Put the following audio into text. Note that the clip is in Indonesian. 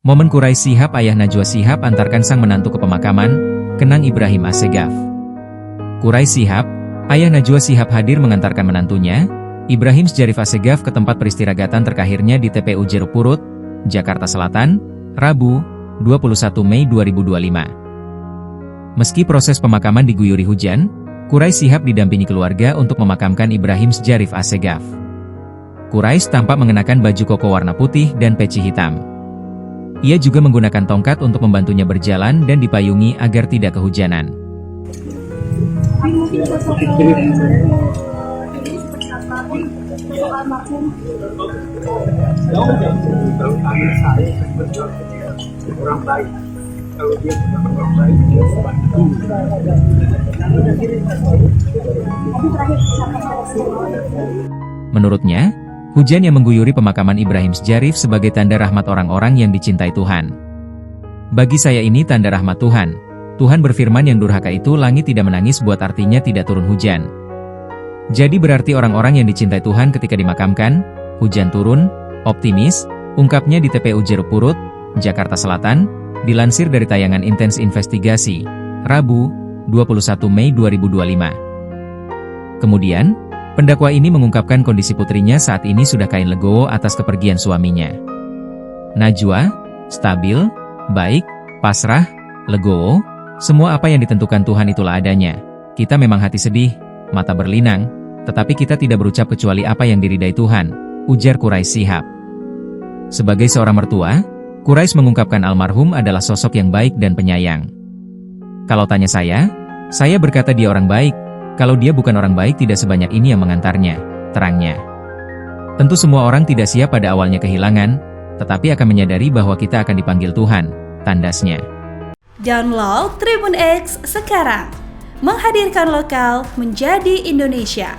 Momen Quraisy Shihab ayah Najwa Shihab antarkan sang menantu ke pemakaman, Kenang Ibrahim Assegaf. Quraisy Shihab, ayah Najwa Shihab hadir mengantarkan menantunya, Ibrahim Sjarif Assegaf ke tempat peristirahatan terakhirnya di TPU Jeruk Purut, Jakarta Selatan, Rabu, 21 Mei 2025. Meski proses pemakaman diguyuri hujan, Quraisy Shihab didampingi keluarga untuk memakamkan Ibrahim Sjarif Assegaf. Quraisy tampak mengenakan baju koko warna putih dan peci hitam. Ia juga menggunakan tongkat untuk membantunya berjalan dan dipayungi agar tidak kehujanan. Menurutnya, hujan yang mengguyuri pemakaman Ibrahim Sjarif sebagai tanda rahmat orang-orang yang dicintai Tuhan. Bagi saya ini tanda rahmat Tuhan. Tuhan berfirman yang durhaka itu langit tidak menangis buat artinya tidak turun hujan. Jadi berarti orang-orang yang dicintai Tuhan ketika dimakamkan, hujan turun, optimis, ungkapnya di TPU Jeruk Purut, Jakarta Selatan, dilansir dari tayangan Intens Investigasi, Rabu, 21 Mei 2025. Kemudian, pendakwa ini mengungkapkan kondisi putrinya saat ini sudah kain legowo atas kepergian suaminya. Najwa, stabil, baik, pasrah, legowo, semua apa yang ditentukan Tuhan itulah adanya. Kita memang hati sedih, mata berlinang, tetapi kita tidak berucap kecuali apa yang diridai Tuhan, ujar Quraisy Shihab. Sebagai seorang mertua, Quraisy mengungkapkan almarhum adalah sosok yang baik dan penyayang. Kalau tanya saya berkata dia orang baik. Kalau dia bukan orang baik tidak sebanyak ini yang mengantarnya, terangnya. Tentu semua orang tidak siap pada awalnya kehilangan, tetapi akan menyadari bahwa kita akan dipanggil Tuhan, tandasnya. Download Tribun X sekarang, menghadirkan lokal menjadi Indonesia.